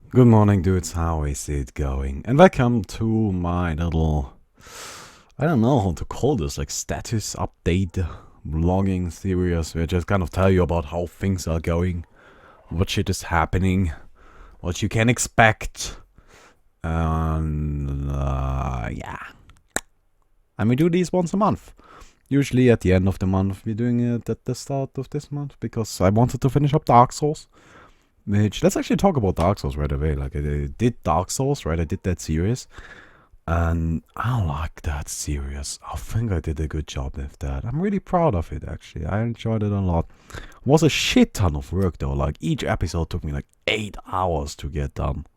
Good morning, dudes. How is it going? And welcome to my little, I don't know how to call this, like status update vlogging series, where I just kind of tell you about how things are going, what shit is happening, what you can expect, and yeah. And we do these once a month. Usually at the end of the month. We're doing it at the start of this month because I wanted to finish up Dark Souls. Which, let's actually talk about Dark Souls right away. Like, I did Dark Souls, right? I did that series. And I like that series. I think I did a good job with that. I'm really proud of it, actually. I enjoyed it a lot. It was a shit ton of work, though. Like, each episode took me like 8 hours to get done.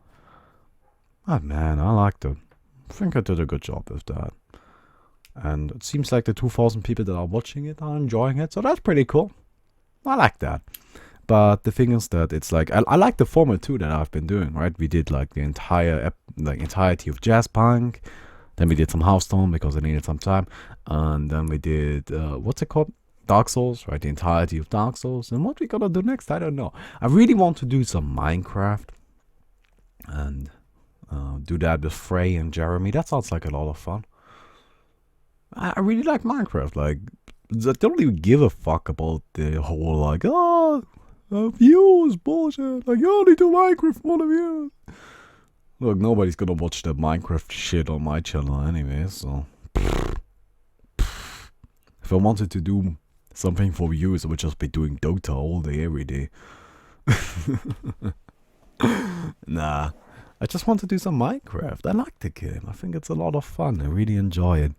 But man, I liked it. I think I did a good job with that. And it seems like the 2,000 people that are watching it are enjoying it. So that's pretty cool. I like that. But the thing is that it's like I like the format too that I've been doing, right? We did like the entirety of Jazz Punk, then we did some House Tone because I needed some time, and then we did what's it called? Dark Souls, right? The entirety of Dark Souls. And what we gonna do next? I don't know. I really want to do some Minecraft and do that with Frey and Jeremy. That sounds like a lot of fun. I really like Minecraft. Like, I don't even give a fuck about the whole like views bullshit. Like, you only do Minecraft for the views. Look, nobody's gonna watch that Minecraft shit on my channel anyway. So, if I wanted to do something for views, I would just be doing Dota all day, every day. Nah, I just want to do some Minecraft. I like the game. I think it's a lot of fun. I really enjoy it.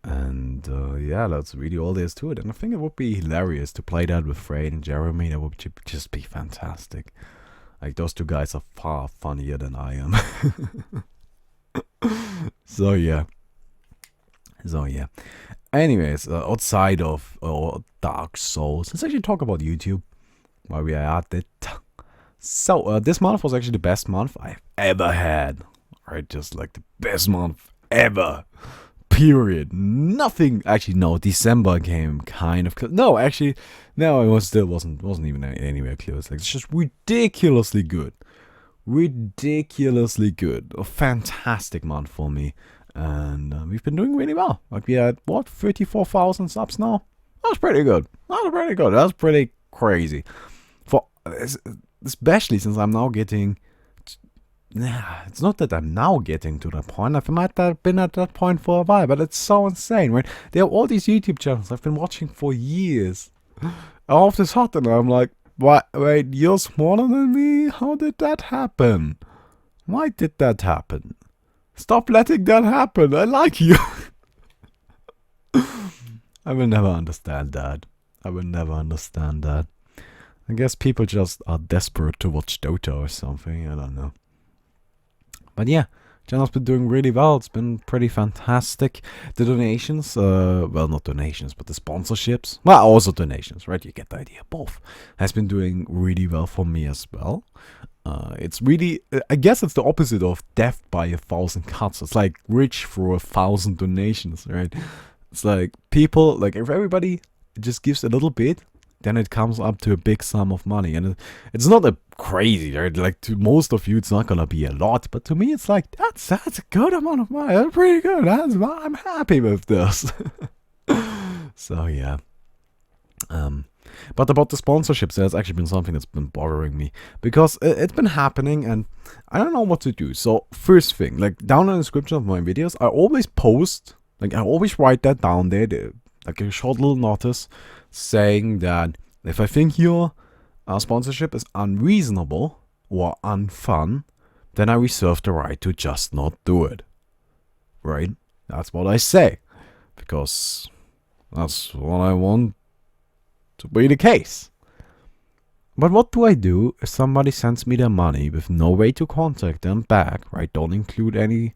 And yeah, that's really all there is to it. And I think it would be hilarious to play that with Frey and Jeremy. That would just be fantastic. Like, those two guys are far funnier than I am. So yeah. Anyways, outside of Dark Souls, let's actually talk about YouTube while we are at it. So this month was actually the best month I've ever had. Right, just like the best month ever. Period. Nothing. Actually, no. December came kind of. No, actually, no. It wasn't even anywhere close. Like, it's just ridiculously good. Ridiculously good. A fantastic month for me, and we've been doing really well. Like, we had what 34,000 subs now. That's pretty good. That's pretty crazy. For especially since I'm now getting. Yeah, it's not that I'm now getting to that point. I might have been at that point for a while, but it's so insane, right? There are all these YouTube channels I've been watching for years. All of a sudden, I'm like, what? Wait, you're smaller than me? How did that happen? Why did that happen? Stop letting that happen. I like you. I will never understand that. I guess people just are desperate to watch Dota or something. I don't know. But yeah, channel's been doing really well. It's been pretty fantastic. The donations, well, not donations, but the sponsorships, well, also donations, right? You get the idea. Both has been doing really well for me as well. It's really, I guess it's the opposite of death by 1,000 cuts. It's like rich for 1,000 donations, right? It's like people, like if everybody just gives a little bit, then it comes up to a big sum of money. And it's not a crazy, right? Like, to most of you, it's not gonna be a lot, but to me, it's like, that's a good amount of money. That's pretty good. I'm happy with this. So yeah. But about the sponsorships, there's actually been something that's been bothering me because it's been happening and I don't know what to do. So first thing, like down in the description of my videos, I always post, like I always write that down there, like a short little notice saying that if I think your sponsorship is unreasonable or unfun, then I reserve the right to just not do it. Right? That's what I say. Because that's what I want to be the case. But what do I do if somebody sends me their money with no way to contact them back, right? Don't include any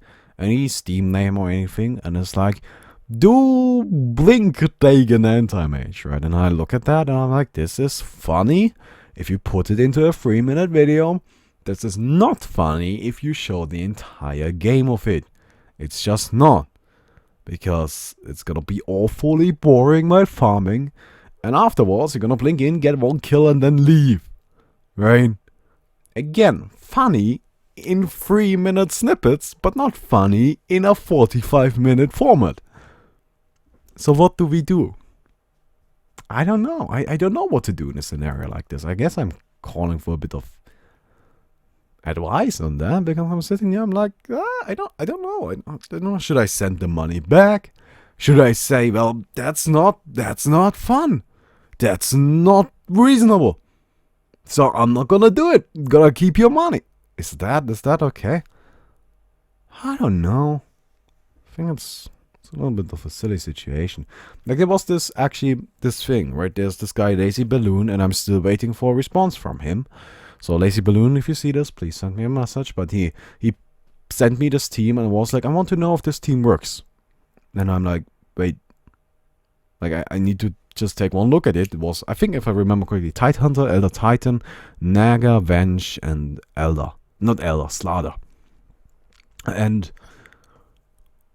Steam name or anything, and it's like, do blink take an anti-mage, right? And I look at that and I'm like, this is funny if you put it into a 3-minute video. This is not funny if you show the entire game of it. It's just not. Because it's gonna be awfully boring while farming. And afterwards, you're gonna blink in, get 1 kill, and then leave. Right? Again, funny in 3-minute snippets, but not funny in a 45-minute format. So what do we do? I don't know. I don't know what to do in a scenario like this. I guess I'm calling for a bit of advice on that, because I'm sitting here, I'm like, I don't know. I don't know. Should I send the money back? Should I say, well, that's not fun. That's not reasonable. So I'm not gonna do it. Gotta keep your money. Is that okay? I don't know. I think it's a little bit of a silly situation. Like, there was this thing, right? There's this guy, Lazy Balloon, and I'm still waiting for a response from him. So Lazy Balloon, if you see this, please send me a message. But he sent me this team and was like, I want to know if this team works. And I'm like, wait. Like, I need to just take one look at it. It was, I think if I remember correctly, Tidehunter, Elder Titan, Naga, Venge, and Elder. Not Elder, Slaughter. And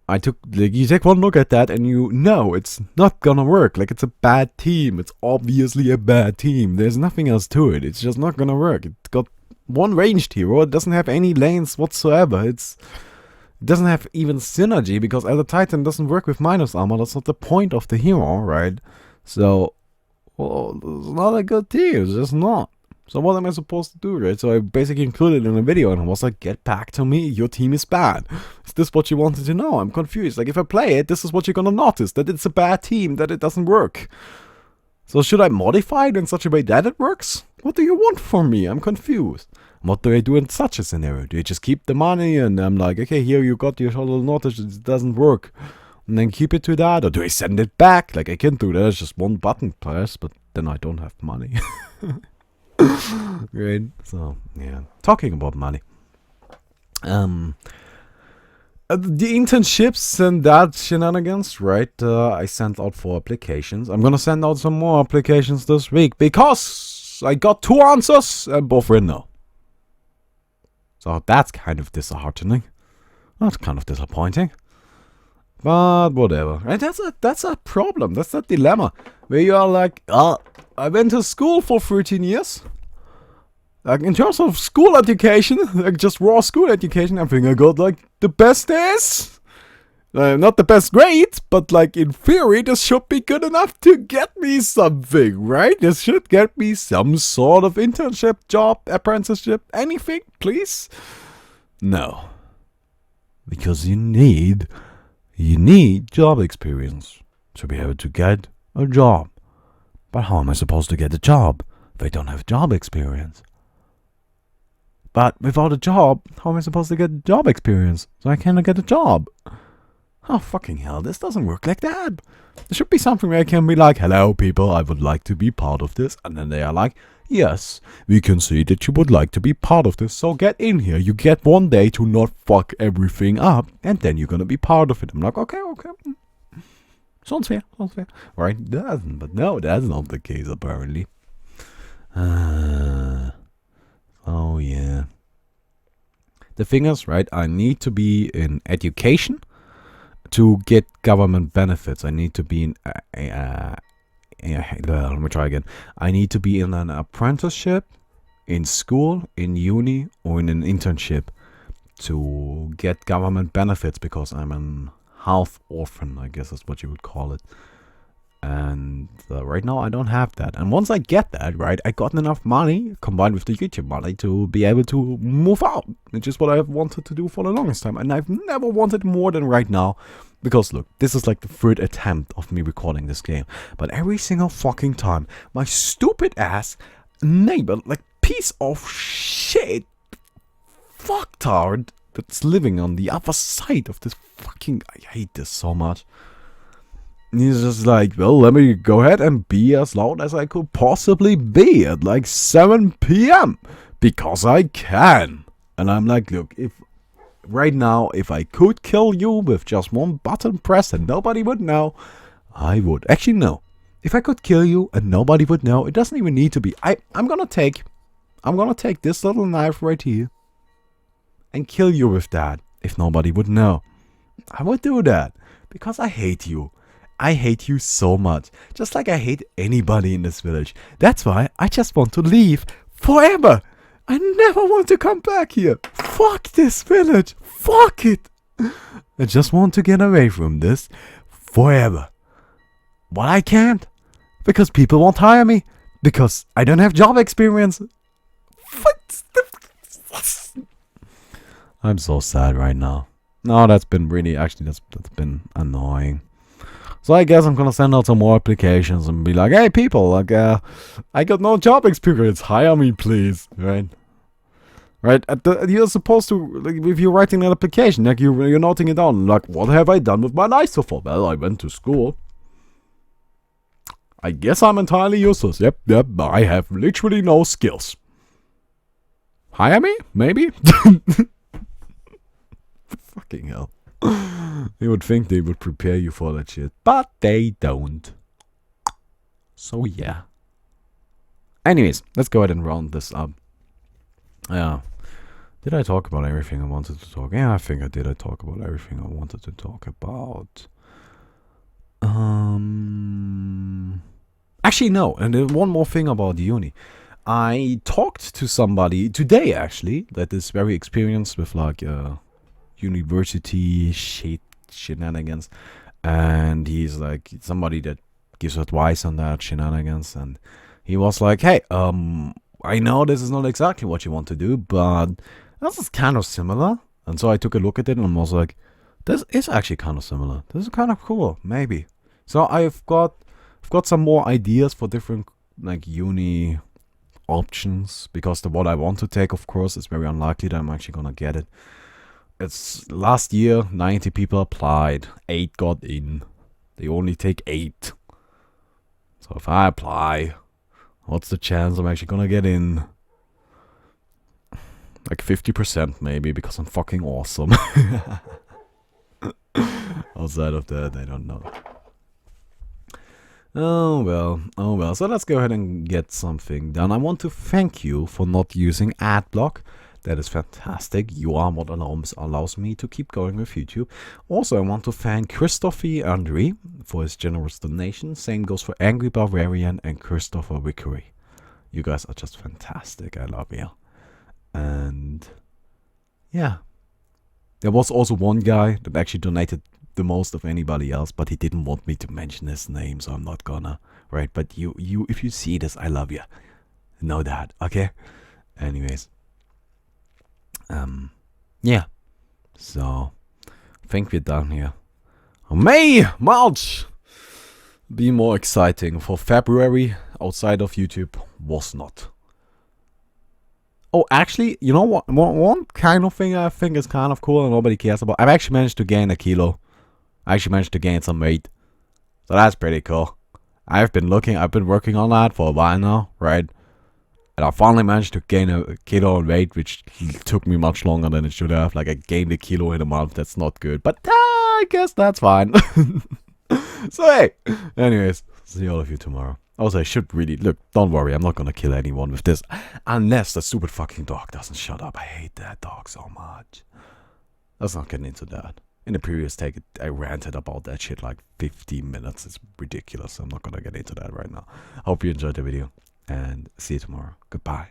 I took, like, you take one look at that and you know it's not gonna work. Like, it's a bad team. It's obviously a bad team. There's nothing else to it. It's just not gonna work. It's got one ranged hero. It doesn't have any lanes whatsoever. It doesn't have even synergy, because Elder Titan doesn't work with minus armor. That's not the point of the hero, right? So, well, it's not a good team. It's just not. So what am I supposed to do, right? So I basically included it in a video and I was like, get back to me, your team is bad. Is this what you wanted to know? I'm confused. Like, if I play it, this is what you're gonna notice, that it's a bad team, that it doesn't work. So should I modify it in such a way that it works? What do you want from me? I'm confused. What do I do in such a scenario? Do I just keep the money and I'm like, okay, here you got your little notice, it doesn't work, and then keep it to that? Or do I send it back? Like, I can do that, it's just one button press, but then I don't have money. Great. So, yeah. Talking about money. The internships and that shenanigans, right? I sent out 4 applications. I'm gonna send out some more applications this week, because I got 2 answers and both were no. So that's kind of disheartening. That's kind of disappointing. But whatever. And that's a problem. That's a dilemma. Where you are like, I went to school for 13 years. Like, in terms of school education, like just raw school education, I think I got like the best is. Not the best grades, but like in theory, this should be good enough to get me something, right? This should get me some sort of internship, job, apprenticeship, anything, please? No. Because you need job experience to be able to get a job. But how am I supposed to get a job if I don't have job experience? But without a job, how am I supposed to get job experience so I cannot get a job? Oh, fucking hell, this doesn't work like that. There should be something where I can be like, hello people, I would like to be part of this. And then they are like, yes, we can see that you would like to be part of this, so get in here. You get 1 day to not fuck everything up, and then you're gonna be part of it. I'm like, okay. Sounds fair. Right? But no, that's not the case, apparently. Oh, yeah. The thing is, right, I need to be in education to get government benefits. I need to be in let me try again. I need to be in an apprenticeship, in school, in uni, or in an internship to get government benefits, because I'm an half orphan, I guess is what you would call it. And right now I don't have that. And once I get that, right, I got enough money combined with the YouTube money to be able to move out, which is what I've wanted to do for the longest time. And I've never wanted more than right now. Because look, this is like the 3rd attempt of me recording this game. But every single fucking time, my stupid ass neighbor, like piece of shit fucktard that's living on the other side of this fucking... I hate this so much. He's just like, well, let me go ahead and be as loud as I could possibly be at like 7 p.m. because I can. And I'm like, look, if right now, if I could kill you with just one button press and nobody would know, I would. Actually, no. If I could kill you and nobody would know, it doesn't even need to be. I'm gonna take this little knife right here and kill you with that if nobody would know. I would do that because I hate you. I hate you so much, just like I hate anybody in this village. That's why I just want to leave forever. I never want to come back here. fuck this village. Fuck it. I just want to get away from this forever. But I can't. Because people won't hire me. Because I don't have job experience. What the... I'm so sad right now. No, that's been really... Actually, that's been annoying. So I guess I'm gonna send out some more applications and be like, hey people, like, I got no job experience, hire me please, right? Right? You're supposed to, like, if you're writing an application, like you're noting it down, like, what have I done with my life so far? Well, I went to school. I guess I'm entirely useless. Yep, I have literally no skills. Hire me? Maybe? Fucking hell. You would think they would prepare you for that shit, but they don't. So yeah. Anyways, let's go ahead and round this up. Yeah. Did I talk about everything I wanted to talk? Yeah, I think I did. I talk about everything I wanted to talk about. Actually, no. And then one more thing about uni. I talked to somebody today, actually, that is very experienced with, like, university shenanigans, and he's like somebody that gives advice on that shenanigans, and he was like, hey, I know this is not exactly what you want to do, but this is kind of similar. And so I took a look at it and was like, this is actually kind of similar, this is kind of cool, maybe. So I've got some more ideas for different, like, uni options, because the one I want to take, of course, is very unlikely that I'm actually gonna get it. It's last year, 90 people applied, 8 got in. They only take 8. So if I apply, what's the chance I'm actually gonna get in? Like 50% maybe, because I'm fucking awesome. Outside of that, I don't know. Oh well. So let's go ahead and get something done. I want to thank you for not using AdBlock. That is fantastic. You are what allows me to keep going with YouTube. Also, I want to thank Christopher Andre for his generous donation. Same goes for Angry Barbarian and Christopher Wickery. You guys are just fantastic. I love you. And yeah. There was also one guy that actually donated the most of anybody else, but he didn't want me to mention his name, so I'm not gonna. Right? But you if you see this, I love you. Know that, okay? Anyways. Yeah. So, I think we're done here. March be more exciting. For February, outside of YouTube, was not. Oh, actually, you know what? One kind of thing I think is kind of cool and nobody cares about. I've actually managed to gain a kilo. I actually managed to gain some weight. So that's pretty cool. I've been working on that for a while now, right? And I finally managed to gain a kilo in weight, which took me much longer than it should have. Like, I gained a kilo in a month. That's not good. But I guess that's fine. So, hey. Anyways, see all of you tomorrow. Also, I should really... Look, don't worry. I'm not going to kill anyone with this. Unless the stupid fucking dog doesn't shut up. I hate that dog so much. Let's not get into that. In the previous take, I ranted about that shit like 15 minutes. It's ridiculous. I'm not going to get into that right now. Hope you enjoyed the video. And see you tomorrow. Goodbye.